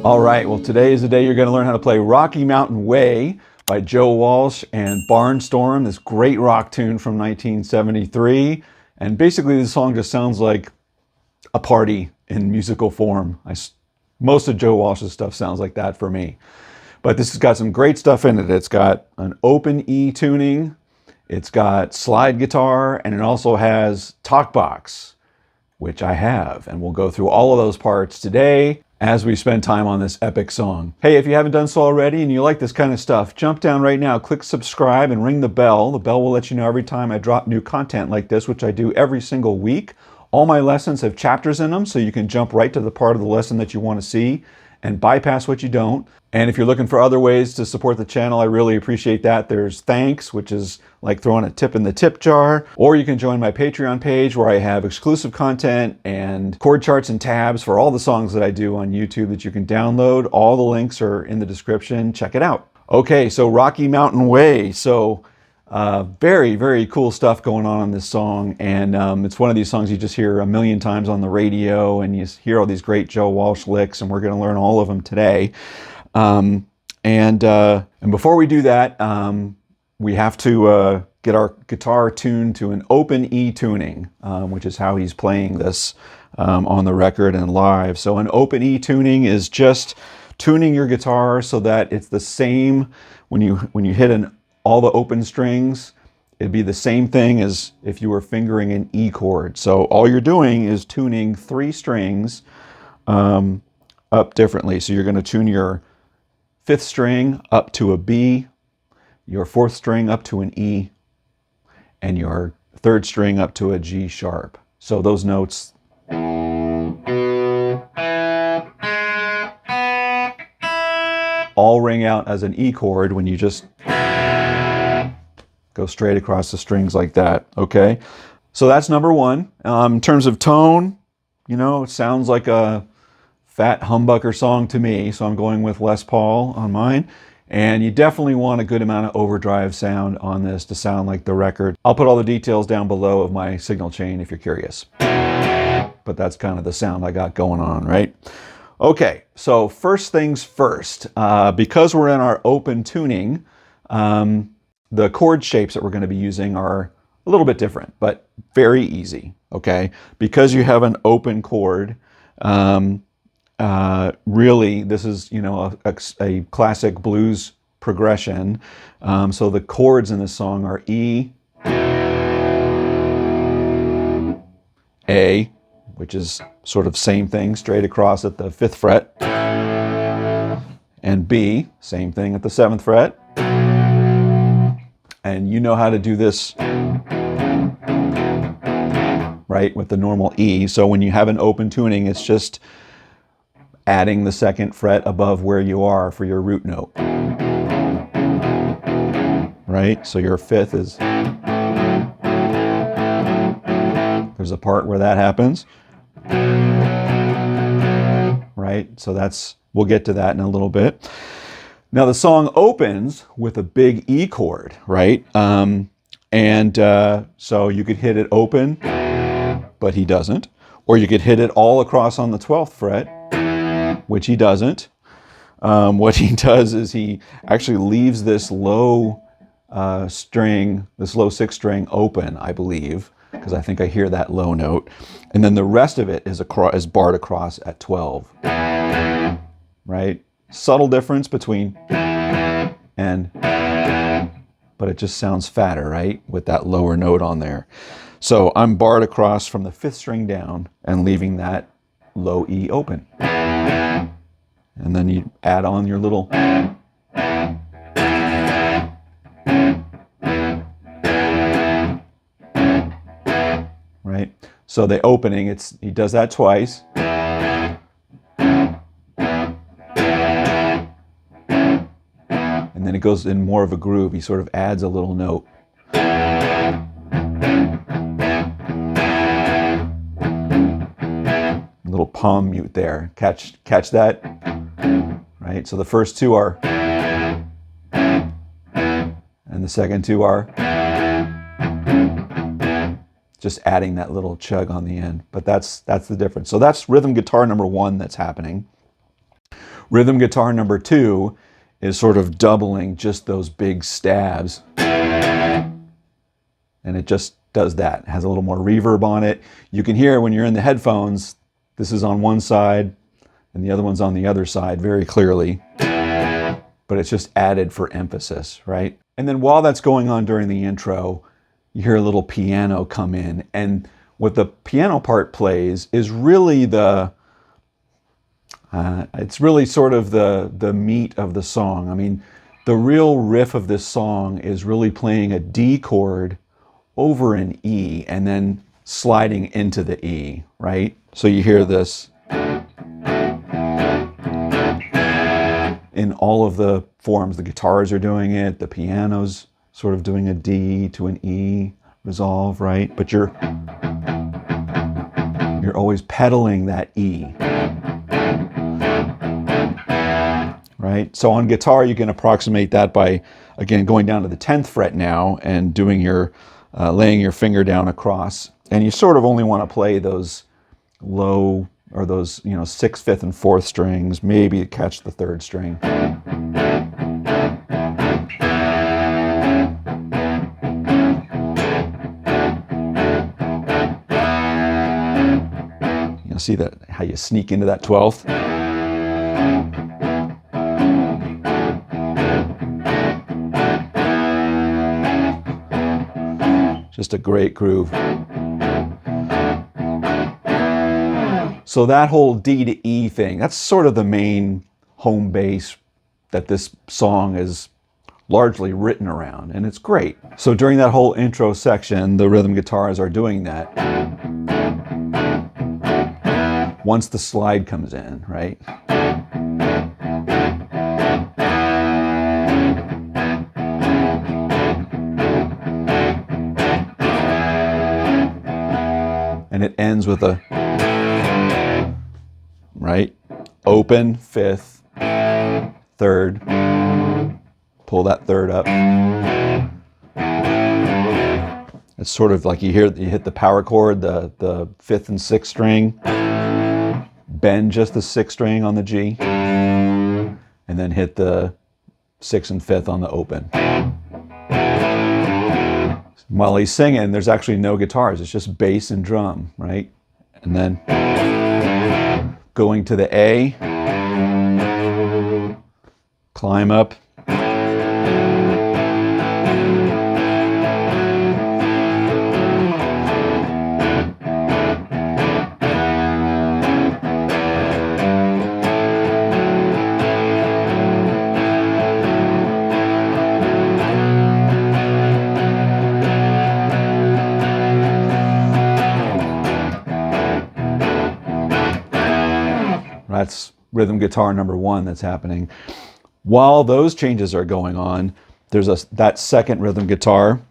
All right, well, today is the day you're going to learn how to play Rocky Mountain Way by Joe Walsh and Barnstorm, this great rock tune from 1973. And basically, this song just sounds like a party in musical form. Most of Joe Walsh's stuff sounds like that for me. But this has got some great stuff in it. It's got an open E tuning, it's got slide guitar, and it also has Talkbox, which I have. And we'll go through all of those parts today as we spend time on this epic song. Hey, if you haven't done so already and you like this kind of stuff, jump down right now, click subscribe and ring the bell. The bell will let you know every time I drop new content like this, which I do every single week. All my lessons have chapters in them, so you can jump right to the part of the lesson that you want to see and bypass what you don't. And if you're looking for other ways to support the channel, I really appreciate that. There's thanks, which is like throwing a tip in the tip jar, or you can join my Patreon page where I have exclusive content and chord charts and tabs for all the songs that I do on YouTube that you can download. All the links are in the description. Check it out. Okay, so Rocky Mountain Way. So very, very cool stuff going on this song. And it's one of these songs you just hear a million times on the radio, and you hear all these great Joe Walsh licks, and we're going to learn all of them today. And before we do that, we have to get our guitar tuned to an open E tuning, which is how he's playing this on the record and live. So an open E tuning is just tuning your guitar so that it's the same when you hit all the open strings. It'd be the same thing as if you were fingering an E chord. So all you're doing is tuning 3 strings up differently. So you're going to tune your 5th string up to a B, your 4th string up to an E, and your 3rd string up to a G sharp. So those notes all ring out as an E chord when you just go straight across the strings like that, okay? So that's number one. In terms of tone, you know, it sounds like a fat humbucker song to me, so I'm going with Les Paul on mine. And you definitely want a good amount of overdrive sound on this to sound like the record. I'll put all the details down below of my signal chain if you're curious. But that's kind of the sound I got going on, right? Okay, so first things first. Because we're in our open tuning, the chord shapes that we're going to be using are a little bit different, but very easy, okay? Because you have an open chord, really, this is, you know, a classic blues progression. So the chords in this song are E, A, which is sort of same thing, straight across at the 5th fret, and B, same thing at the 7th fret. And you know how to do this, right, with the normal E. So when you have an open tuning, it's just adding the 2nd fret above where you are for your root note, right? So your 5th is, there's a part where that happens, right? So that's, we'll get to that in a little bit. Now the song opens with a big E chord, right? So you could hit it open, but he doesn't. Or you could hit it all across on the 12th fret, which he doesn't. What he does is he actually leaves this low string, this low 6th string open, I believe, because I think I hear that low note. And then the rest of it is barred across at 12, right? Subtle difference between and, but it just sounds fatter, right? With that lower note on there. So I'm barred across from the 5th string down and leaving that low E open. And then you add on your little right? So the opening, he does that twice. And then it goes in more of a groove. He sort of adds a little note. A little palm mute there. Catch that? Right? So the first 2 are, and the second 2 are just adding that little chug on the end. But that's the difference. So that's rhythm guitar number 1 that's happening. Rhythm guitar number 2 is sort of doubling just those big stabs. And it just does that. It has a little more reverb on it. You can hear when you're in the headphones, this is on one side and the other one's on the other side very clearly. But it's just added for emphasis, right? And then while that's going on during the intro, you hear a little piano come in, and what the piano part plays is really it's really sort of the meat of the song. I mean, the real riff of this song is really playing a D chord over an E and then sliding into the E, right? So you hear this in all of the forms. The guitars are doing it, the piano's sort of doing a D to an E resolve, right? But you're always pedaling that E, right? So on guitar, you can approximate that by, again, going down to the 10th fret now and doing your, laying your finger down across. And you sort of only want to play those low, or those, 6th, 5th, and 4th strings, maybe catch the 3rd string. You'll see that how you sneak into that 12th. Just a great groove. So that whole D to E thing, that's sort of the main home base that this song is largely written around, and it's great. So during that whole intro section, the rhythm guitars are doing that. Once the slide comes in, right? And it ends with a, right? Open, 5th, 3rd, pull that 3rd up. It's sort of like you hit the power chord, the 5th and 6th string, bend just the 6th string on the G, and then hit the 6th and 5th on the open. While he's singing, there's actually no guitars, it's just bass and drum, right? And then going to the A, climb up, that's rhythm guitar number 1 that's happening. While those changes are going on, there's that second rhythm guitar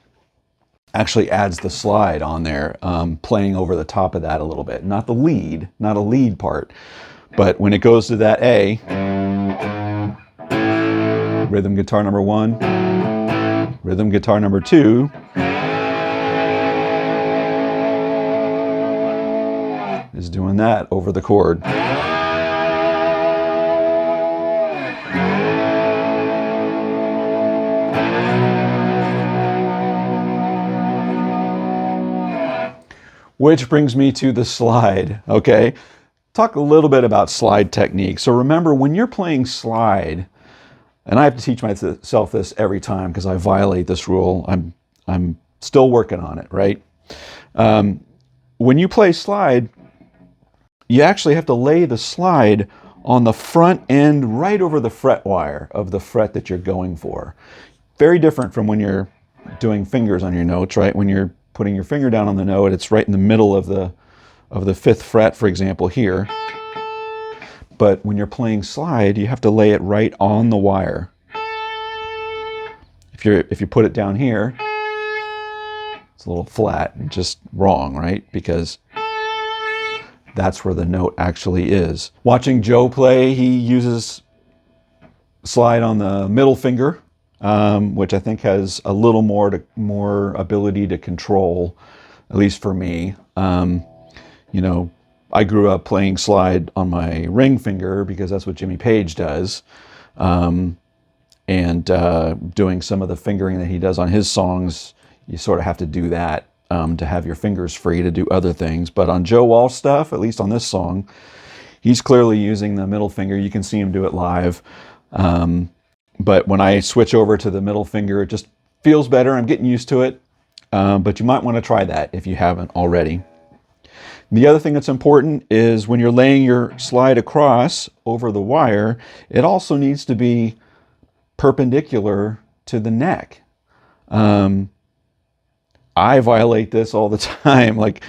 actually adds the slide on there, playing over the top of that a little bit. Not a lead part, but when it goes to that A, rhythm guitar number 1, rhythm guitar number 2, is doing that over the chord. Which brings me to the slide, okay? Talk a little bit about slide technique. So remember, when you're playing slide, and I have to teach myself this every time because I violate this rule. I'm still working on it, right? When you play slide, you actually have to lay the slide on the front end right over the fret wire of the fret that you're going for. Very different from when you're doing fingers on your notes, right? When you're putting your finger down on the note, it's right in the middle of the 5th fret, for example, here. But when you're playing slide, you have to lay it right on the wire. If you put it down here, it's a little flat and just wrong, right? Because that's where the note actually is. Watching Joe play, he uses slide on the middle finger, which I think has a little more ability to control, at least for me. I grew up playing slide on my ring finger because that's what Jimmy Page does. And doing some of the fingering that he does on his songs, you sort of have to do that to have your fingers free to do other things. But on Joe Walsh stuff, at least on this song, he's clearly using the middle finger. You can see him do it live. But when I switch over to the middle finger, it just feels better. I'm getting used to it. But you might want to try that if you haven't already. The other thing that's important is when you're laying your slide across over the wire, it also needs to be perpendicular to the neck. I violate this all the time. Like,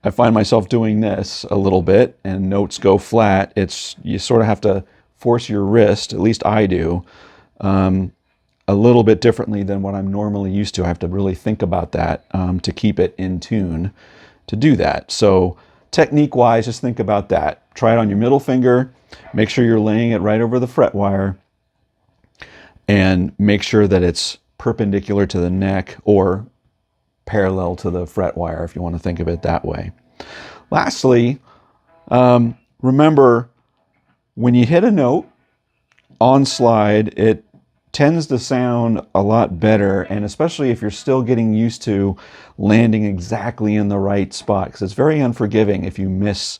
I find myself doing this a little bit and notes go flat. You sort of have to force your wrist, at least I do, a little bit differently than what I'm normally used to. I have to really think about that to keep it in tune to do that. So technique-wise, just think about that. Try it on your middle finger. Make sure you're laying it right over the fret wire. And make sure that it's perpendicular to the neck or parallel to the fret wire, if you want to think of it that way. Lastly, remember, when you hit a note on slide, it tends to sound a lot better, and especially if you're still getting used to landing exactly in the right spot, because it's very unforgiving if you miss,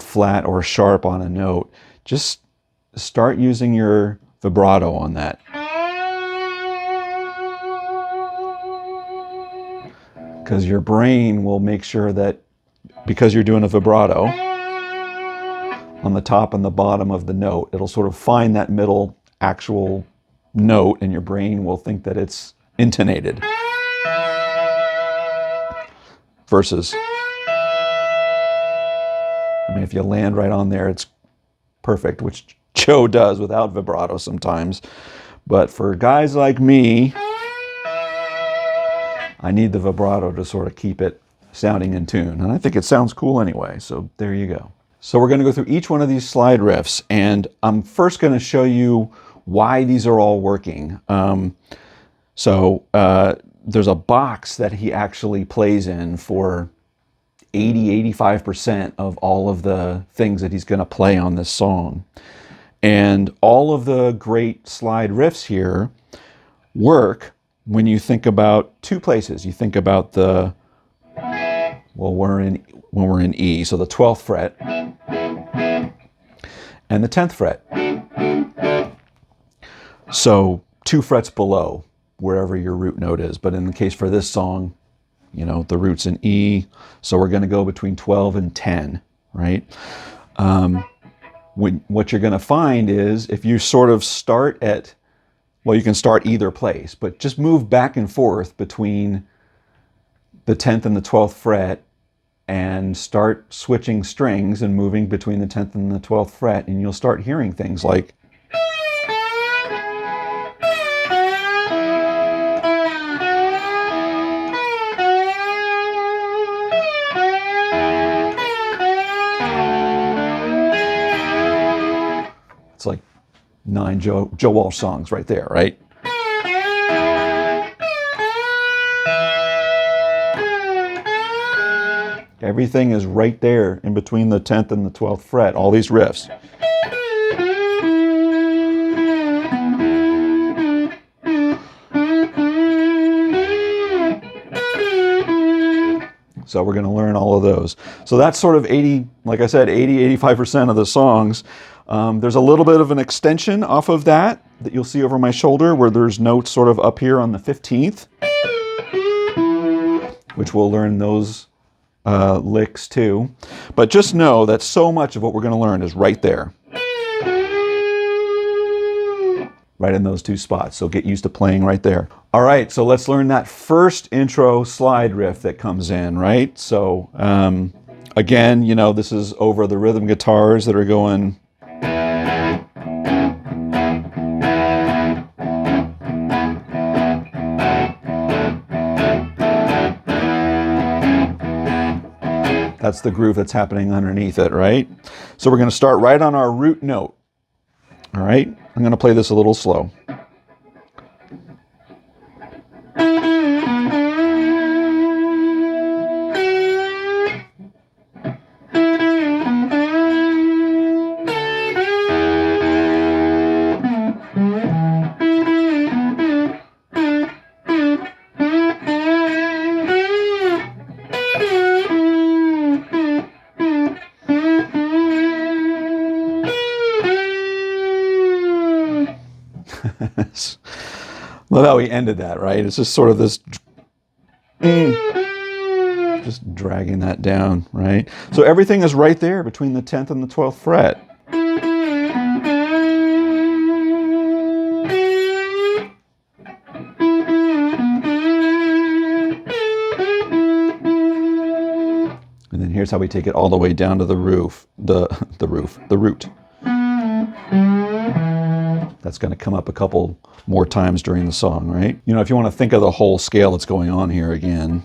flat or sharp on a note. Just start using your vibrato on that. Because your brain will make sure that, because you're doing a vibrato on the top and the bottom of the note, it'll sort of find that middle actual note, and your brain will think that it's intonated. Versus, if you land right on there, it's perfect, which Joe does without vibrato sometimes. But for guys like me, I need the vibrato to sort of keep it sounding in tune. And I think it sounds cool anyway, so there you go. So we're going to go through each one of these slide riffs, and I'm first going to show you why these are all working. There's a box that he actually plays in for 85% of all of the things that he's going to play on this song. And all of the great slide riffs here work when you think about two places. You think about when we're in E, so the 12th fret and the 10th fret. So 2 frets below wherever your root note is. But in the case for this song, the root's in E, so we're going to go between 12 and 10, right? What you're going to find is if you sort of start at, well, you can start either place, but just move back and forth between the 10th and the 12th fret and start switching strings and moving between the 10th and the 12th fret, and you'll start hearing things like it's like 9 Joe Walsh songs right there, right? Everything is right there in between the 10th and the 12th fret, all these riffs. So we're going to learn all of those. So that's sort of 85% of the songs. There's a little bit of an extension off of that you'll see over my shoulder where there's notes sort of up here on the 15th, which we'll learn those licks too. But just know that so much of what we're going to learn is right there. Right in those 2 spots. So get used to playing right there. All right, so let's learn that first intro slide riff that comes in, right? So again, this is over the rhythm guitars that are going. That's the groove that's happening underneath it, right? So we're going to start right on our root note. All right, I'm going to play this a little slow. Love how he ended that, right? It's just sort of this, just dragging that down, right? So everything is right there between the 10th and the 12th fret. And then here's how we take it all the way down to the roof, the root. That's going to come up a couple more times during the song, right? You know, if you want to think of the whole scale that's going on here again.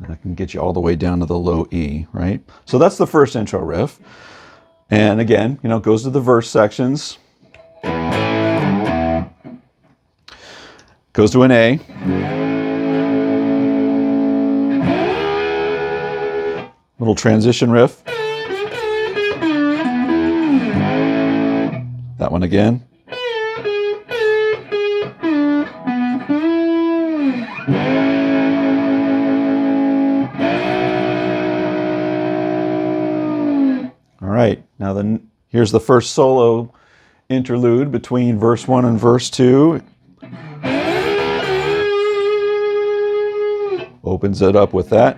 That can get you all the way down to the low E, right? So that's the first intro riff. And again, you know, it goes to the verse sections. Goes to an A. Little transition riff. That one again. All right, now then here's the first solo interlude between verse 1 and verse 2. Opens it up with that.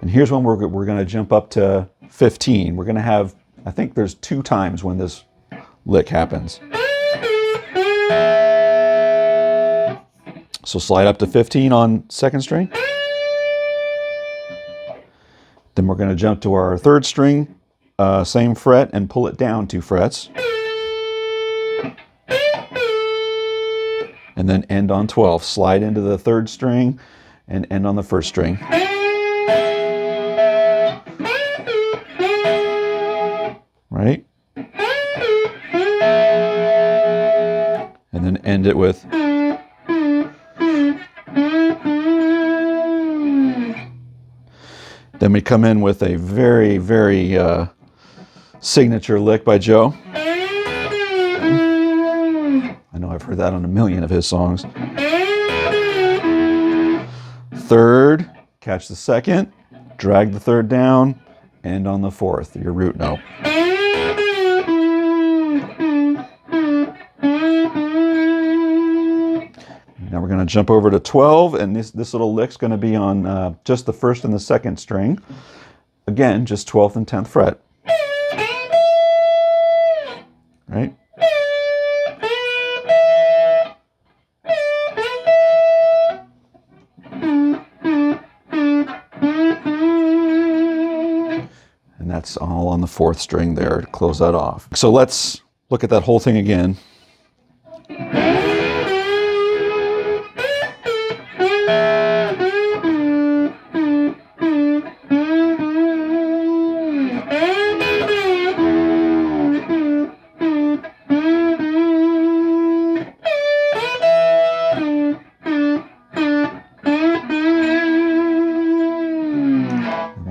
And here's when we're going to jump up to 15. We're going to have, I think there's 2 times when this lick happens. So slide up to 15 on 2nd string. Then we're going to jump to our 3rd string, same fret, and pull it down 2 frets. And then end on 12. Slide into the 3rd string and end on the 1st string. Right? And then end it with. Then we come in with a very, very signature lick by Joe. I know I've heard that on a million of his songs. 3rd, catch the 2nd, drag the 3rd down, end on the 4th, your root note. Now we're going to jump over to 12, and this little lick's going to be on just the 1st and the 2nd string. Again, just 12th and 10th fret. Right? And that's all on the 4th string there to close that off. So let's look at that whole thing again.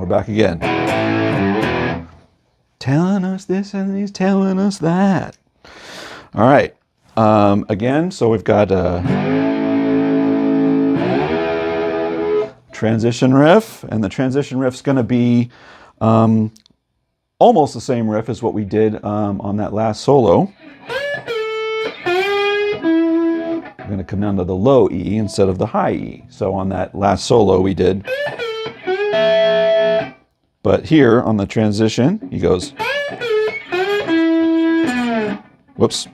Back again. Telling us this and he's telling us that. All right. Again, so we've got a transition riff, and the transition riff's going to be almost the same riff as what we did on that last solo. We're going to come down to the low E instead of the high E. So on that last solo we did. But here on the transition, he goes, whoops.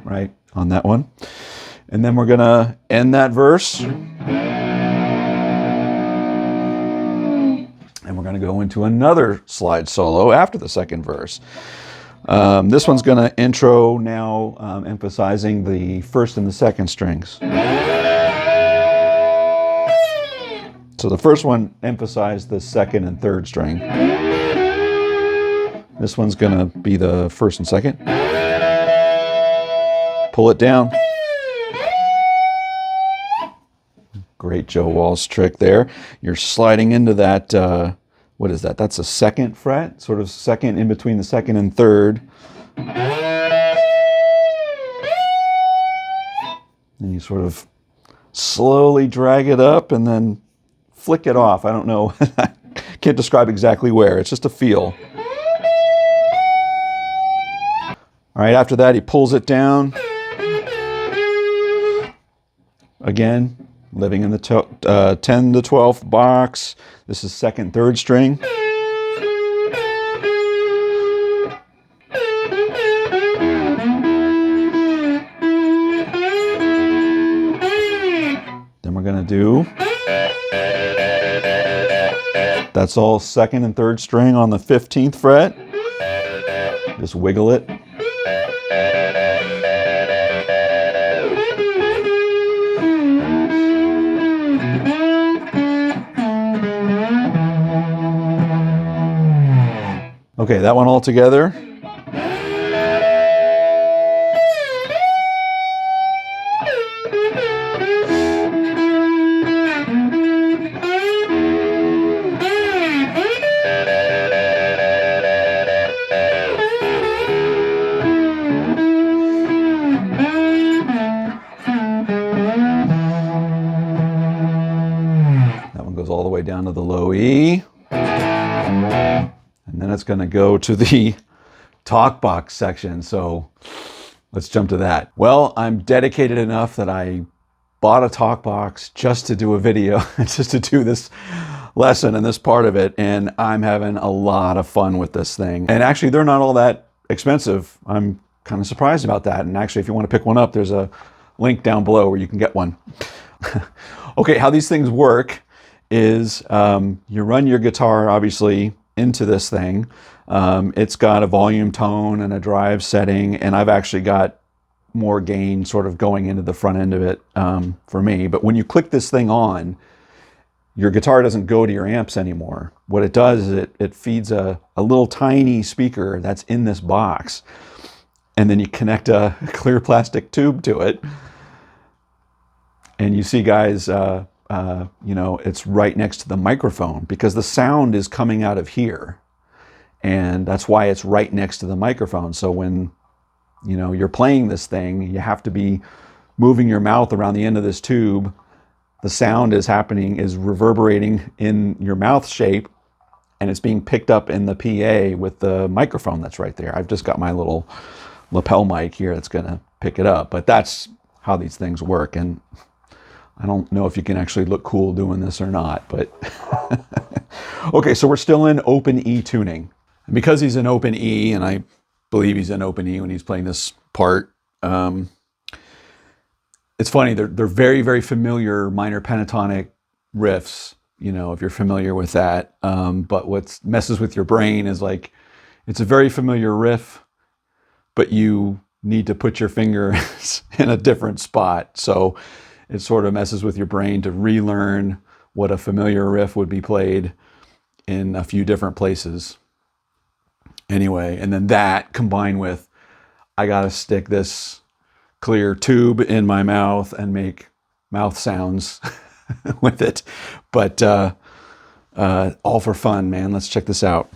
Right, on that one. And then we're going to end that verse. And we're going to go into another slide solo after the 2nd verse. This one's going to intro now, emphasizing the 1st and the 2nd strings. So the first one emphasized the 2nd and 3rd string. This one's going to be the 1st and 2nd. Pull it down. Great Joe Walsh trick there. You're sliding into that, what is that? That's a 2nd fret, sort of 2nd in between the 2nd and 3rd. And you sort of slowly drag it up and then flick it off. I don't know. Can't describe exactly where. It's just a feel. All right, after that, he pulls it down. Again, living in the 10 to 12th box. This is second, third string. Then we're going to do, that's all second and third string on the 15th fret. Just wiggle it. Okay, that one all together. That one goes all the way down to the low E. And then it's going to go to the Talkbox section. So let's jump to that. Well, I'm dedicated enough that I bought a Talkbox just to do a video, just to do this lesson and this part of it. And I'm having a lot of fun with this thing. And actually, they're not all that expensive. I'm kind of surprised about that. And actually, if you want to pick one up, there's a link down below where you can get one. Okay, how these things work is you run your guitar, obviously, into this thing. It's got a volume tone and a drive setting, and I've actually got more gain sort of going into the front end of it for me. But when you click this thing on, your guitar doesn't go to your amps anymore. What it does is it feeds a little tiny speaker that's in this box, and then you connect a clear plastic tube to it. And you see, guys, you know, it's right next to the microphone because the sound is coming out of here. And that's why it's right next to the microphone. So when, you know, you're playing this thing, you have to be moving your mouth around the end of this tube. The sound is reverberating in your mouth shape, and it's being picked up in the PA with the microphone that's right there. I've just got my little lapel mic here that's going to pick it up, but that's how these things work. And I don't know if you can actually look cool doing this or not, but okay, so we're still in open E tuning. And because he's in open E, and I believe he's in open E when he's playing this part, it's funny, they're very, very familiar minor pentatonic riffs, you know, if you're familiar with that. But what messes with your brain is like, it's a very familiar riff, but you need to put your fingers in a different spot. So it sort of messes with your brain to relearn what a familiar riff would be played in a few different places. Anyway, and then that combined with, I gotta stick this clear tube in my mouth and make mouth sounds with it. But all for fun, man. Let's check this out.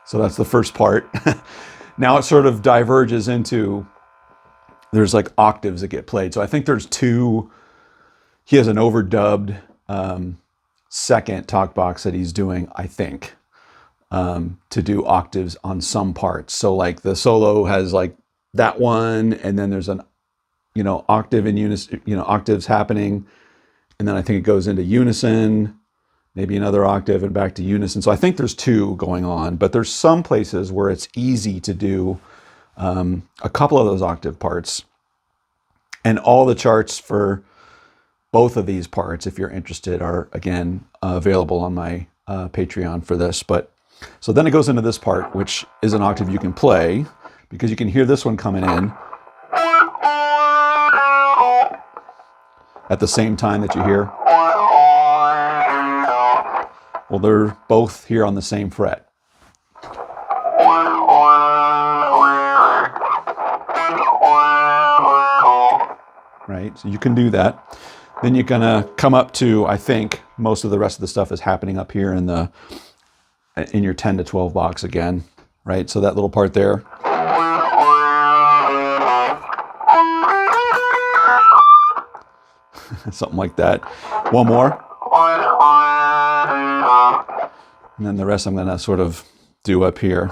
So that's the first part. Now it sort of diverges into, there's like octaves that get played. So I think there's two, he has an overdubbed second Talkbox that he's doing, I think, to do octaves on some parts. So like the solo has like that one, and then there's an, you know, octave in unison, you know, octaves happening. And then I think it goes into unison, maybe another octave and back to unison. So I think there's two going on, but there's some places where it's easy to do a couple of those octave parts. And all the charts for both of these parts, if you're interested, are again available on my Patreon for this. But so then it goes into this part, which is an octave you can play, because you can hear this one coming in at the same time that you hear. Well, they're both here on the same fret. right? So you can do that. Then you're gonna come up to, I think, most of the rest of the stuff is happening up here in your 10 to 12 box again, right? So that little part there. Something like that. One more. And then the rest I'm gonna sort of do up here.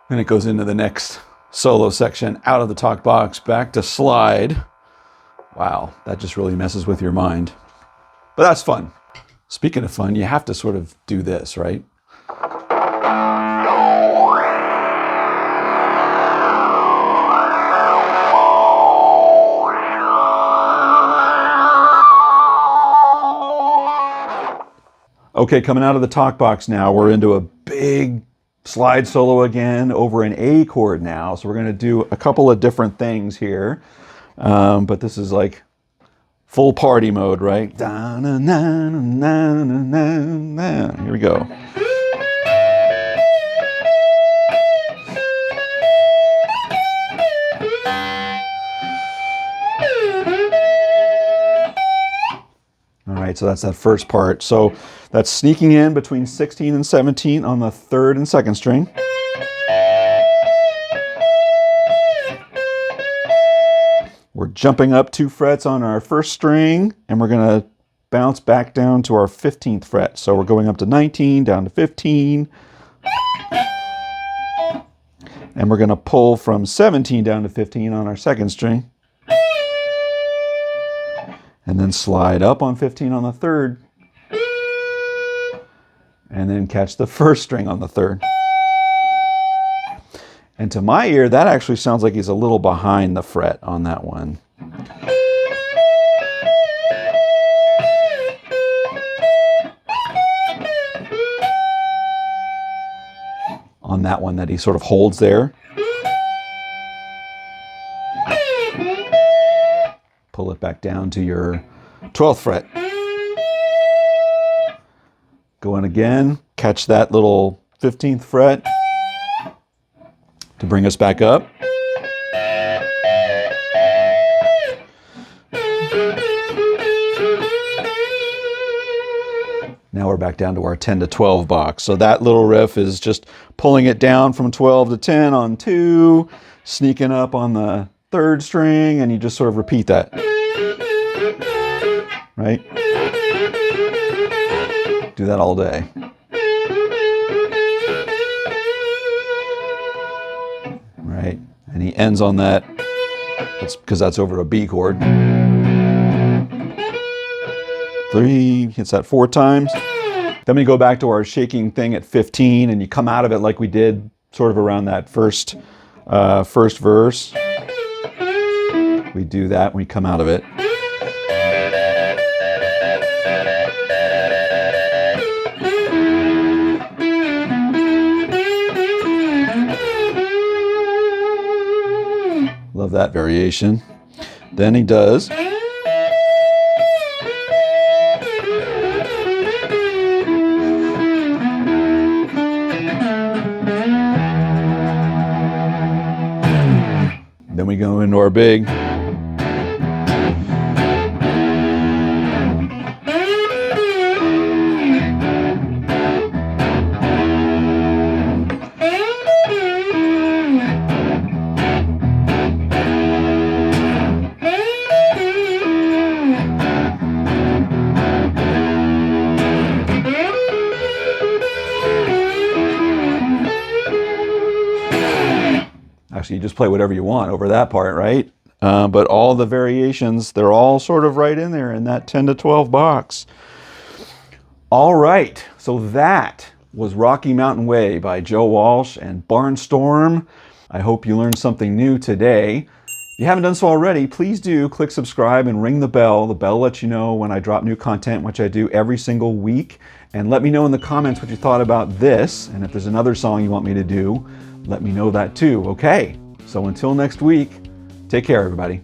And it goes into the next solo section, out of the talk box, back to slide. Wow, that just really messes with your mind. But that's fun. Speaking of fun, you have to sort of do this, right? Okay, coming out of the talk box now, we're into a big slide solo again over an A chord now. So we're going to do a couple of different things here. But this is like full party mode, right? Here we go. All right, so that's that first part. So that's sneaking in between 16 and 17 on the 3rd and 2nd string. We're jumping up 2 frets on our 1st string, and we're going to bounce back down to our 15th fret. So we're going up to 19, down to 15. And we're going to pull from 17 down to 15 on our 2nd string. And then slide up on 15 on the 3rd. And then catch the 1st string on the 3rd. And to my ear, that actually sounds like he's a little behind the fret on that one. On that one that he sort of holds there. Pull it back down to your 12th fret. Go in again, catch that little 15th fret to bring us back up. Now we're back down to our 10 to 12 box. So that little riff is just pulling it down from 12 to 10 on 2, sneaking up on the 3rd string, and you just sort of repeat that. Right? Do that all day. Right? And he ends on that. That's because that's over a B chord. 3, hits that 4 times. Then we go back to our shaking thing at 15, and you come out of it like we did sort of around that first verse. We do that when we come out of it. Love that variation. Then he does. Then we go into our big. Actually, you just play whatever you want over that part, right? But all the variations, they're all sort of right in there in that 10 to 12 box. All right, so that was Rocky Mountain Way by Joe Walsh and Barnstorm. I hope you learned something new today. If you haven't done so already, please do click subscribe and ring the bell. The bell lets you know when I drop new content, which I do every single week. And let me know in the comments what you thought about this. And if there's another song you want me to do, let me know that too. Okay, so until next week, take care, everybody.